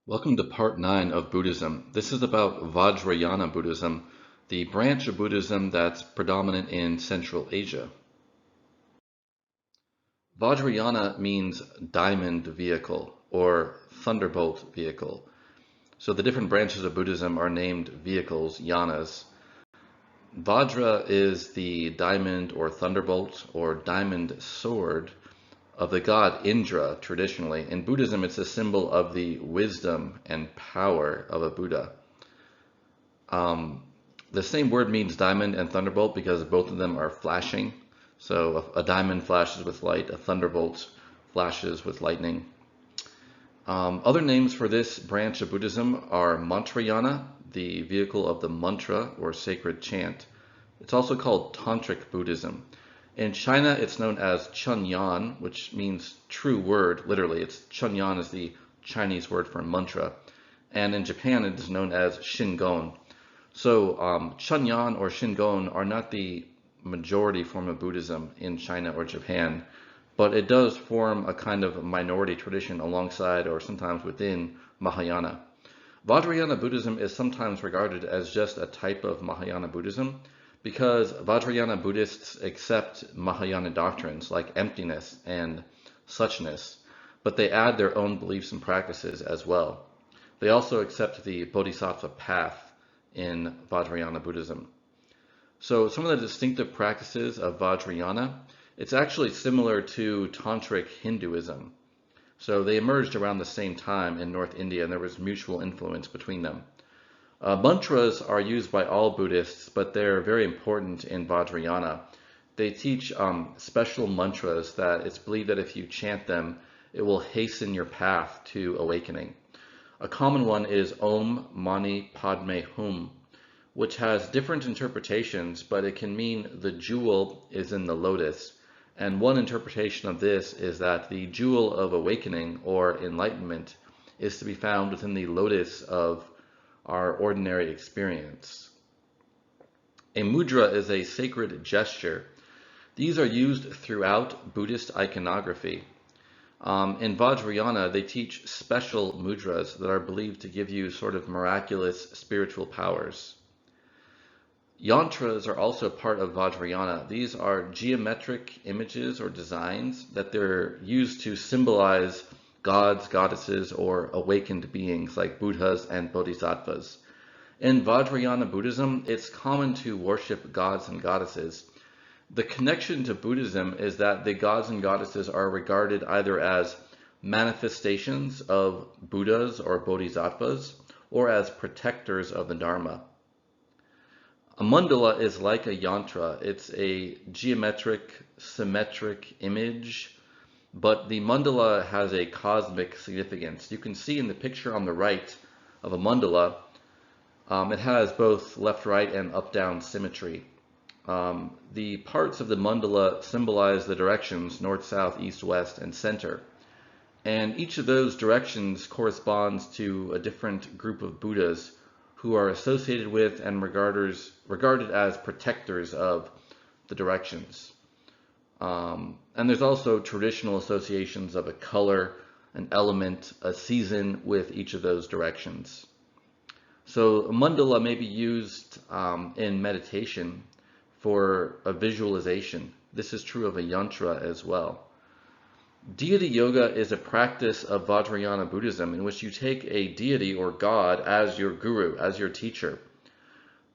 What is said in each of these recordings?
Welcome to part 9 of Buddhism. This is about Vajrayana Buddhism, the branch of Buddhism that's predominant in Central Asia. Vajrayana means diamond vehicle or thunderbolt vehicle. So the different branches of Buddhism are named vehicles, yanas. Vajra is the diamond or thunderbolt or diamond sword of the god Indra traditionally. In Buddhism, it's a symbol of the wisdom and power of a Buddha. The same word means diamond and thunderbolt because both of them are flashing. So a diamond flashes with light, a thunderbolt flashes with lightning. Other names for this branch of Buddhism are Mantrayana, the vehicle of the mantra or sacred chant. It's also called Tantric Buddhism. In China, it's known as Chunyan, which means true word, literally. Chunyan is the Chinese word for mantra. And in Japan, it is known as Shingon. So Chunyan or Shingon are not the majority form of Buddhism in China or Japan, but it does form a kind of minority tradition alongside or sometimes within Mahayana. Vajrayana Buddhism is sometimes regarded as just a type of Mahayana Buddhism, because Vajrayana Buddhists accept Mahayana doctrines like emptiness and suchness, but they add their own beliefs and practices as well. They also accept the Bodhisattva path in Vajrayana Buddhism. So some of the distinctive practices of Vajrayana, it's actually similar to Tantric Hinduism. So they emerged around the same time in North India, and there was mutual influence between them. Mantras are used by all Buddhists, but they're very important in Vajrayana. They teach special mantras that it's believed that if you chant them, it will hasten your path to awakening. A common one is Om Mani Padme Hum, which has different interpretations, but it can mean the jewel is in the lotus. And one interpretation of this is that the jewel of awakening or enlightenment is to be found within the lotus of our ordinary experience. A mudra is a sacred gesture. These are used throughout Buddhist iconography. In Vajrayana, they teach special mudras that are believed to give you sort of miraculous spiritual powers. Yantras are also part of Vajrayana. These are geometric images or designs that they're used to symbolize gods, goddesses, or awakened beings like Buddhas and Bodhisattvas. In Vajrayana Buddhism, it's common to worship gods and goddesses. The connection to Buddhism is that the gods and goddesses are regarded either as manifestations of Buddhas or Bodhisattvas, or as protectors of the Dharma. A mandala is like a yantra. It's a geometric, symmetric image, but the mandala has a cosmic significance. You can see in the picture on the right of a mandala, it has both left, right, and up-down symmetry. The parts of the mandala symbolize the directions north, south, east, west, and center. And each of those directions corresponds to a different group of Buddhas who are associated with and regarded as protectors of the directions. And there's also traditional associations of a color, an element, a season with each of those directions. So a mandala may be used in meditation for a visualization. This is true of a yantra as well. Deity yoga is a practice of Vajrayana Buddhism in which you take a deity or god as your guru, as your teacher.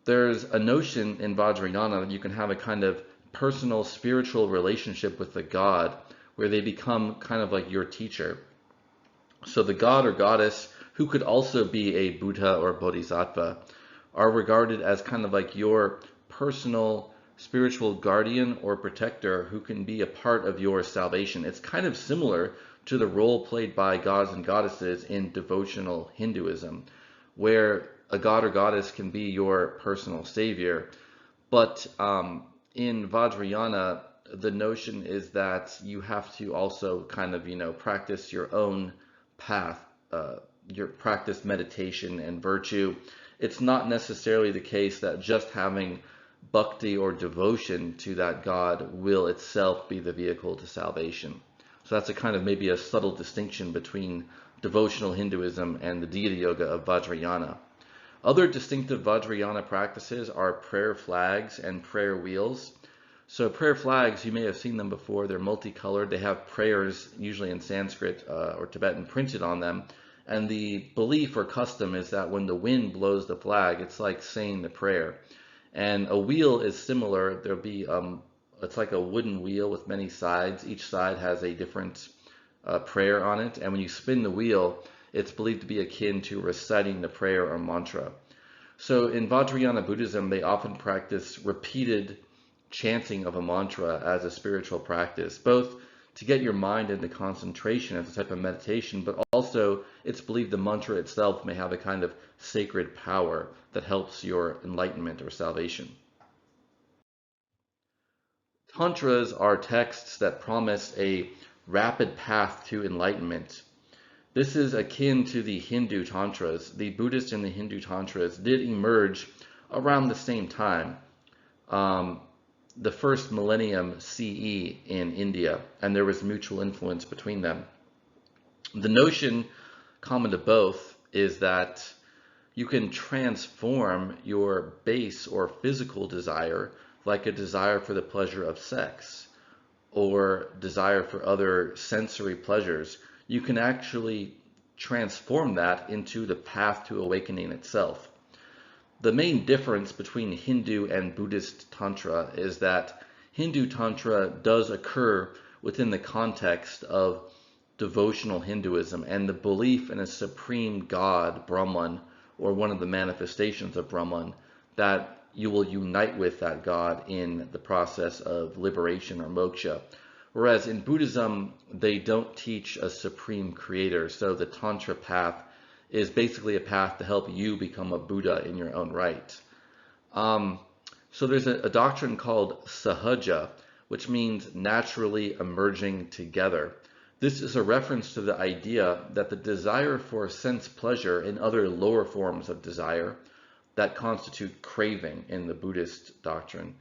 There's a notion in Vajrayana that you can have a kind of personal spiritual relationship with the god where they become kind of like your teacher. So the god or goddess, who could also be a Buddha or Bodhisattva, are regarded as kind of like your personal spiritual guardian or protector who can be a part of your salvation. It's kind of similar to the role played by gods and goddesses in devotional Hinduism, where a god or goddess can be your personal savior. But in Vajrayana, the notion is that you have to also kind of, practice your own path, your practice meditation and virtue. It's not necessarily the case that just having bhakti or devotion to that god will itself be the vehicle to salvation. So that's a kind of maybe a subtle distinction between devotional Hinduism and the deity yoga of Vajrayana. Other distinctive Vajrayana practices are prayer flags and prayer wheels. So prayer flags, you may have seen them before. They're multicolored. They have prayers, usually in Sanskrit or Tibetan, printed on them. And the belief or custom is that when the wind blows the flag, it's like saying the prayer. And a wheel is similar. There'll be, it's like a wooden wheel with many sides. Each side has a different prayer on it. And when you spin the wheel, it's believed to be akin to reciting the prayer or mantra. So in Vajrayana Buddhism, they often practice repeated chanting of a mantra as a spiritual practice, both to get your mind into concentration as a type of meditation, but also it's believed the mantra itself may have a kind of sacred power that helps your enlightenment or salvation. Tantras are texts that promise a rapid path to enlightenment. This is akin to the Hindu Tantras. The Buddhist and the Hindu Tantras did emerge around the same time. The first millennium CE in India, and there was mutual influence between them. The notion common to both is that you can transform your base or physical desire, like a desire for the pleasure of sex or desire for other sensory pleasures. You can actually transform that into the path to awakening itself. The main difference between Hindu and Buddhist Tantra is that Hindu Tantra does occur within the context of devotional Hinduism and the belief in a supreme God, Brahman, or one of the manifestations of Brahman, that you will unite with that God in the process of liberation or moksha. Whereas in Buddhism, they don't teach a supreme creator, so the Tantra path is basically a path to help you become a Buddha in your own right. So there's a doctrine called sahaja, which means naturally emerging together. This is a reference to the idea that the desire for sense pleasure and other lower forms of desire that constitute craving in the Buddhist doctrine,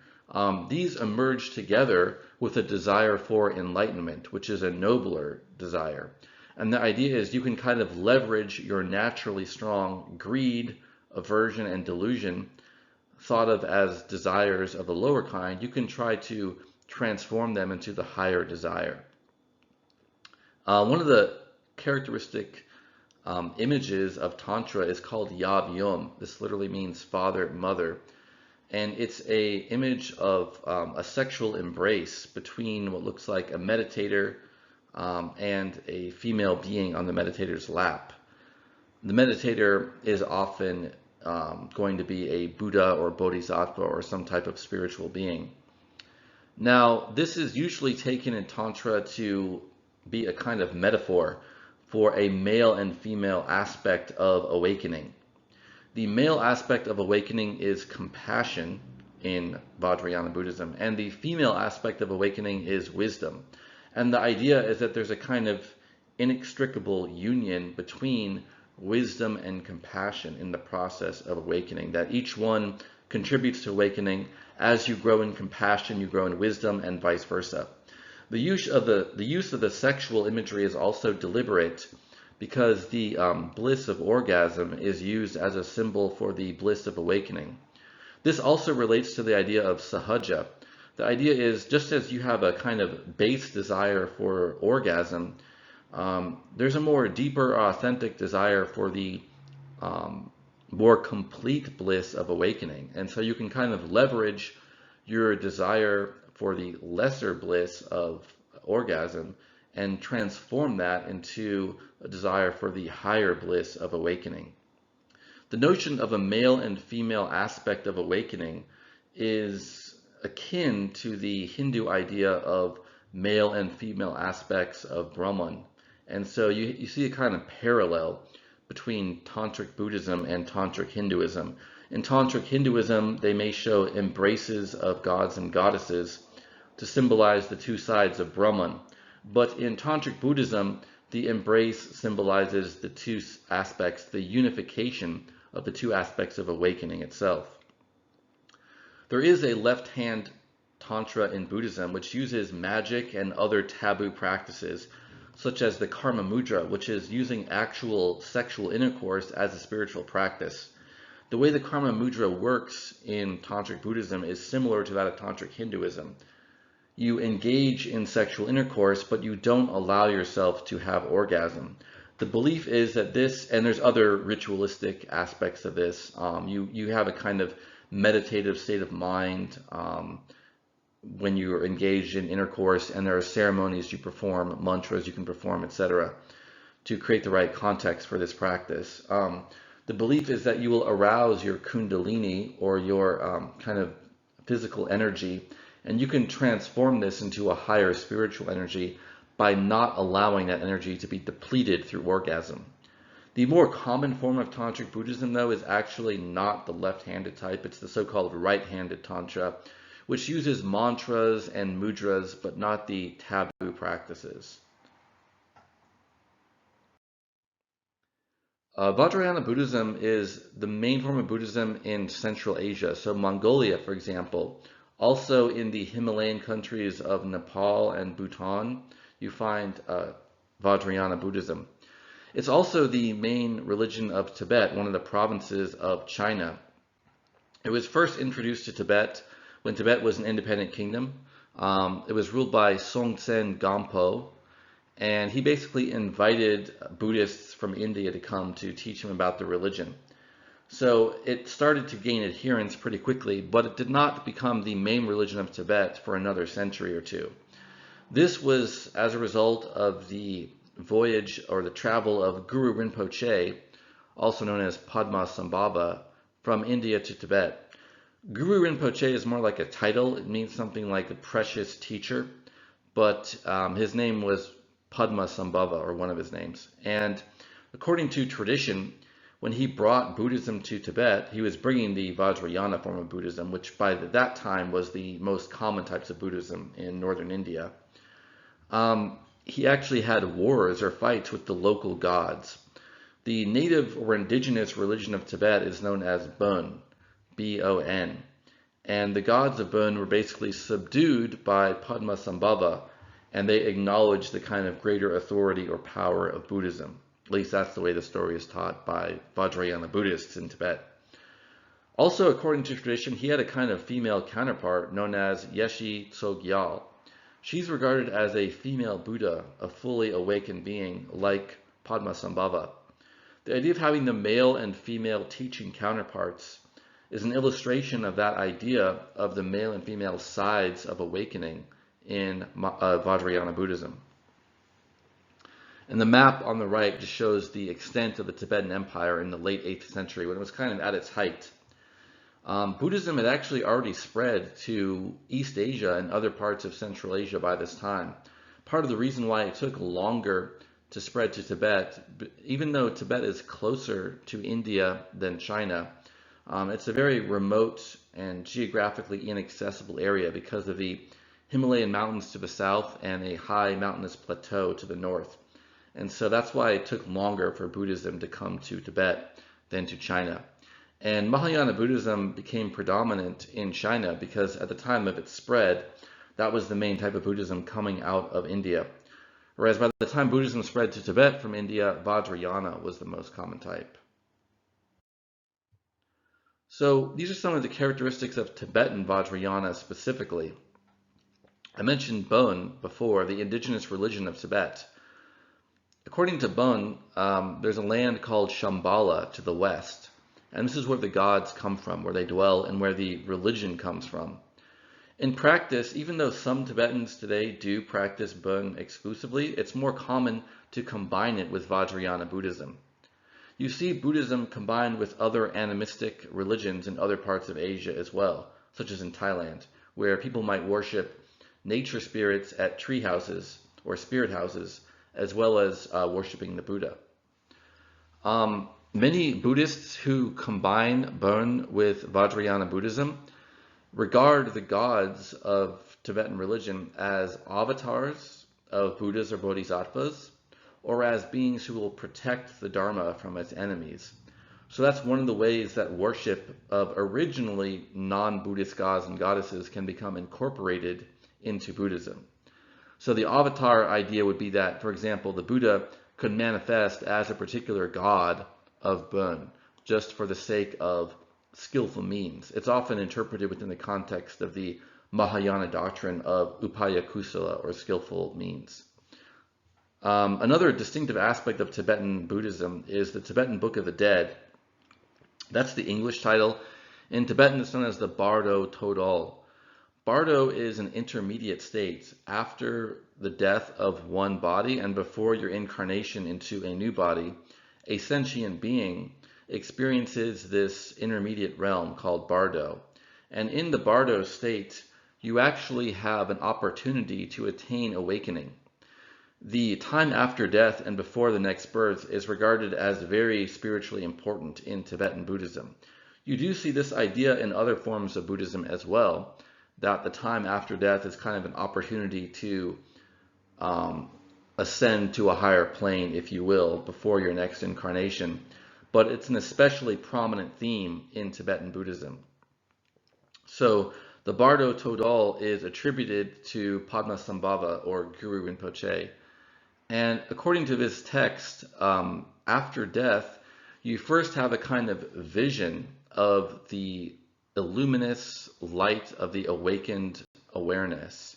these emerge together with a desire for enlightenment, which is a nobler desire. And the idea is you can kind of leverage your naturally strong greed, aversion, and delusion, thought of as desires of the lower kind. You can try to transform them into the higher desire. One of the characteristic images of Tantra is called Yab Yum. This literally means father, mother. And it's a image of a sexual embrace between what looks like a meditator and a female being on the meditator's lap. The meditator is often going to be a Buddha or Bodhisattva or some type of spiritual being. Now, this is usually taken in Tantra to be a kind of metaphor for a male and female aspect of awakening. The male aspect of awakening is compassion in Vajrayana Buddhism, and the female aspect of awakening is wisdom. And the idea is that there's a kind of inextricable union between wisdom and compassion in the process of awakening, that each one contributes to awakening. As you grow in compassion, you grow in wisdom, and vice versa. The use of the sexual imagery is also deliberate because the bliss of orgasm is used as a symbol for the bliss of awakening. This also relates to the idea of sahaja. The idea is, just as you have a kind of base desire for orgasm, there's a more deeper, authentic desire for the more complete bliss of awakening. And so you can kind of leverage your desire for the lesser bliss of orgasm and transform that into a desire for the higher bliss of awakening. The notion of a male and female aspect of awakening is akin to the Hindu idea of male and female aspects of Brahman. And so you see a kind of parallel between Tantric Buddhism and Tantric Hinduism. In Tantric Hinduism, they may show embraces of gods and goddesses to symbolize the two sides of Brahman. But in Tantric Buddhism, the embrace symbolizes the two aspects, the unification of the two aspects of awakening itself. There is a left-hand Tantra in Buddhism which uses magic and other taboo practices such as the karma mudra, which is using actual sexual intercourse as a spiritual practice. The way the karma mudra works in Tantric Buddhism is similar to that of Tantric Hinduism. You engage in sexual intercourse, but you don't allow yourself to have orgasm. The belief is that this, and there's other ritualistic aspects of this, you have a kind of meditative state of mind when you're engaged in intercourse, and there are ceremonies you perform, mantras you can perform, etc., to create the right context for this practice. The belief is that you will arouse your kundalini, or your kind of physical energy, and you can transform this into a higher spiritual energy by not allowing that energy to be depleted through orgasm. The more common form of Tantric Buddhism, though, is actually not the left-handed type. It's the so-called right-handed Tantra, which uses mantras and mudras, but not the taboo practices. Vajrayana Buddhism is the main form of Buddhism in Central Asia. So Mongolia, for example, also in the Himalayan countries of Nepal and Bhutan, you find Vajrayana Buddhism. It's also the main religion of Tibet, one of the provinces of China. It was first introduced to Tibet when Tibet was an independent kingdom. It was ruled by Songtsen Gampo, and he basically invited Buddhists from India to come to teach him about the religion. So it started to gain adherents pretty quickly, but it did not become the main religion of Tibet for another century or two. This was as a result of the voyage or the travel of Guru Rinpoche, also known as Padmasambhava, from India to Tibet. Guru Rinpoche is more like a title. It means something like a precious teacher, but his name was Padmasambhava, or one of his names. And according to tradition, when he brought Buddhism to Tibet, he was bringing the Vajrayana form of Buddhism, which by that time was the most common types of Buddhism in northern India. He actually had wars or fights with the local gods. The native or indigenous religion of Tibet is known as Bon, B-O-N. And the gods of Bon were basically subdued by Padmasambhava, and they acknowledged the kind of greater authority or power of Buddhism. At least that's the way the story is taught by Vajrayana Buddhists in Tibet. Also, according to tradition, he had a kind of female counterpart known as Yeshi Tsogyal. She's regarded as a female Buddha, a fully awakened being like Padmasambhava. The idea of having the male and female teaching counterparts is an illustration of that idea of the male and female sides of awakening in Vajrayana Buddhism. And the map on the right just shows the extent of the Tibetan Empire in the late 8th century, when it was kind of at its height. Buddhism had actually already spread to East Asia and other parts of Central Asia by this time. Part of the reason why it took longer to spread to Tibet, even though Tibet is closer to India than China, it's a very remote and geographically inaccessible area because of the Himalayan mountains to the south and a high mountainous plateau to the north. And so that's why it took longer for Buddhism to come to Tibet than to China. And Mahayana Buddhism became predominant in China because at the time of its spread, that was the main type of Buddhism coming out of India. Whereas by the time Buddhism spread to Tibet from India, Vajrayana was the most common type. So these are some of the characteristics of Tibetan Vajrayana specifically. I mentioned Bon before, the indigenous religion of Tibet. According to Bon, there's a land called Shambhala to the west. And this is where the gods come from, where they dwell, and where the religion comes from. In practice, even though some Tibetans today do practice Bon exclusively, it's more common to combine it with Vajrayana Buddhism. You see Buddhism combined with other animistic religions in other parts of Asia as well, such as in Thailand, where people might worship nature spirits at tree houses or spirit houses, as well as worshiping the Buddha. Many Buddhists who combine Bon with Vajrayana Buddhism regard the gods of Tibetan religion as avatars of Buddhas or Bodhisattvas, or as beings who will protect the Dharma from its enemies. So that's one of the ways that worship of originally non-Buddhist gods and goddesses can become incorporated into Buddhism. So the avatar idea would be that, for example, the Buddha could manifest as a particular god of Bön, just for the sake of skillful means. It's often interpreted within the context of the Mahayana doctrine of upaya kusala, or skillful means. Another distinctive aspect of Tibetan Buddhism is the Tibetan Book of the Dead. That's the English title. In Tibetan, it's known as the Bardo Todol. Bardo is an intermediate state after the death of one body and before your incarnation into a new body. A sentient being experiences this intermediate realm called Bardo. And in the Bardo state, you actually have an opportunity to attain awakening. The time after death and before the next birth is regarded as very spiritually important in Tibetan Buddhism. You do see this idea in other forms of Buddhism as well, that the time after death is kind of an opportunity to ascend to a higher plane, if you will, before your next incarnation. But it's an especially prominent theme in Tibetan Buddhism. So the Bardo Todol is attributed to Padmasambhava, or Guru Rinpoche. And according to this text, after death, you first have a kind of vision of the illuminous light of the awakened awareness.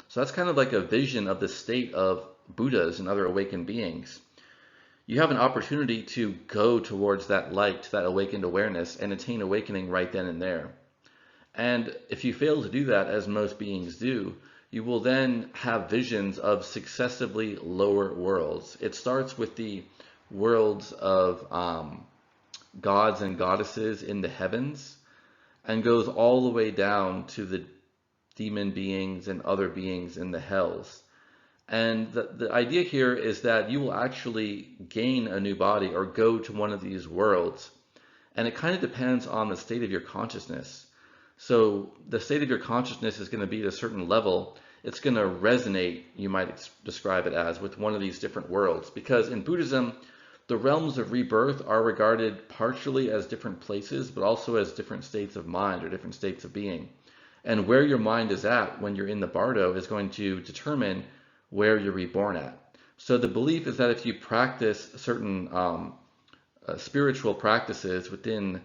So that's kind of like a vision of the state of Buddhas and other awakened beings. You have an opportunity to go towards that light, that awakened awareness, and attain awakening right then and there. And if you fail to do that, as most beings do, you will then have visions of successively lower worlds. It starts with the worlds of gods and goddesses in the heavens, and goes all the way down to the demon beings and other beings in the hells. And the idea here is that you will actually gain a new body or go to one of these worlds. And it kind of depends on the state of your consciousness. So the state of your consciousness is going to be at a certain level. It's going to resonate, you might describe it as, with one of these different worlds. Because in Buddhism, the realms of rebirth are regarded partially as different places, but also as different states of mind or different states of being. And where your mind is at when you're in the Bardo is going to determine where you're reborn at. So the belief is that if you practice certain spiritual practices within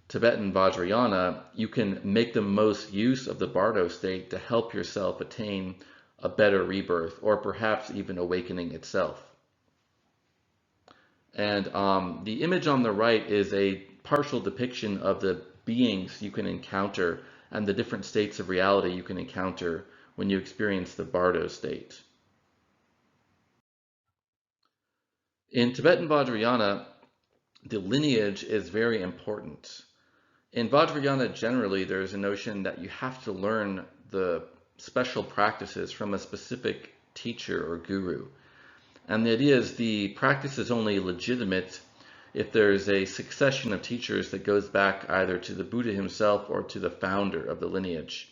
Tibetan Vajrayana, you can make the most use of the Bardo state to help yourself attain a better rebirth, or perhaps even awakening itself. And the image on the right is a partial depiction of the beings you can encounter and the different states of reality you can encounter when you experience the Bardo state. In Tibetan Vajrayana, the lineage is very important. In Vajrayana generally, there's a notion that you have to learn the special practices from a specific teacher or guru. And the idea is the practice is only legitimate if there's a succession of teachers that goes back either to the Buddha himself or to the founder of the lineage.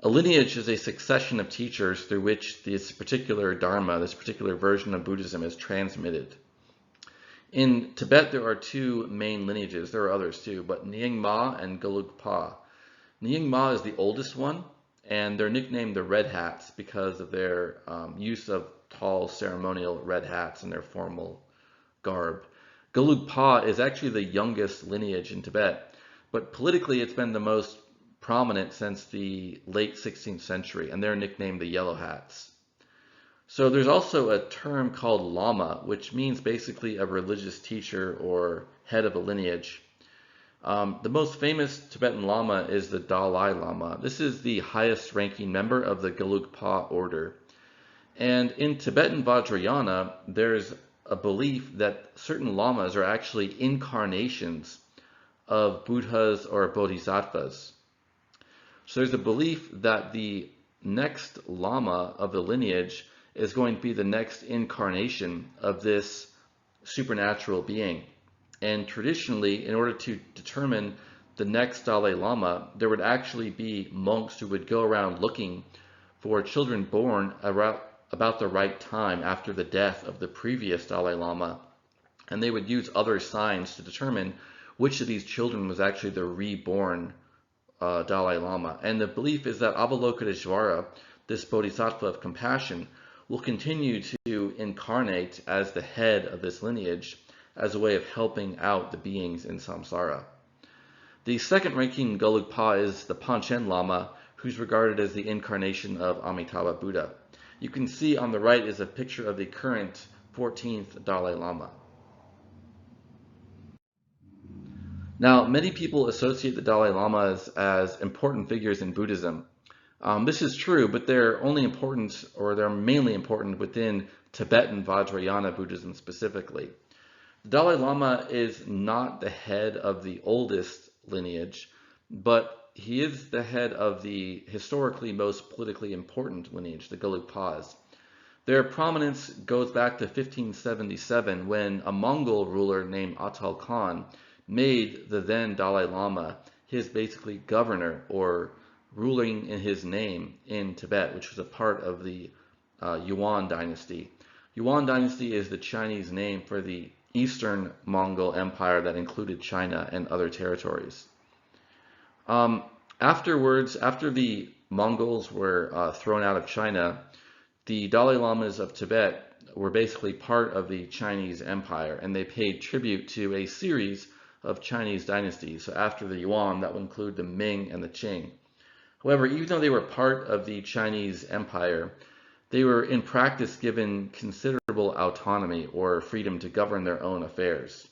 A lineage is a succession of teachers through which this particular Dharma, this particular version of Buddhism is transmitted. In Tibet, there are two main lineages. There are others too, but Nyingma and Gelugpa. Nyingma is the oldest one, and they're nicknamed the Red Hats because of their use of tall ceremonial red hats in their formal garb. Gelugpa is actually the youngest lineage in Tibet, but politically it's been the most prominent since the late 16th century, and they're nicknamed the Yellow Hats. So there's also a term called lama, which means basically a religious teacher or head of a lineage. The most famous Tibetan Lama is the Dalai Lama. This is the highest ranking member of the Gelugpa order. And in Tibetan Vajrayana, there's a belief that certain lamas are actually incarnations of Buddhas or Bodhisattvas. So there's a belief that the next lama of the lineage is going to be the next incarnation of this supernatural being. And traditionally, in order to determine the next Dalai Lama, there would actually be monks who would go around looking for children born about the right time after the death of the previous Dalai Lama. And they would use other signs to determine which of these children was actually the reborn Dalai Lama. And the belief is that Avalokiteshvara, this bodhisattva of compassion, will continue to incarnate as the head of this lineage as a way of helping out the beings in samsara. The second ranking Gelugpa is the Panchen Lama, who's regarded as the incarnation of Amitabha Buddha. You can see on the right is a picture of the current 14th Dalai Lama. Now, many people associate the Dalai Lamas as important figures in Buddhism. This is true, but they're only important, or they're mainly important within Tibetan Vajrayana Buddhism specifically. The Dalai Lama is not the head of the oldest lineage, but he is the head of the historically most politically important lineage, the Gelugpas. Their prominence goes back to 1577 when a Mongol ruler named Atal Khan made the then Dalai Lama his basically governor, or ruling in his name in Tibet, which was a part of the Yuan dynasty. Yuan dynasty is the Chinese name for the Eastern Mongol Empire that included China and other territories. Afterwards, after the Mongols were thrown out of China, the Dalai Lamas of Tibet were basically part of the Chinese Empire, and they paid tribute to a series of Chinese dynasties. So after the Yuan, that would include the Ming and the Qing. However, even though they were part of the Chinese Empire, they were in practice given considerable autonomy or freedom to govern their own affairs.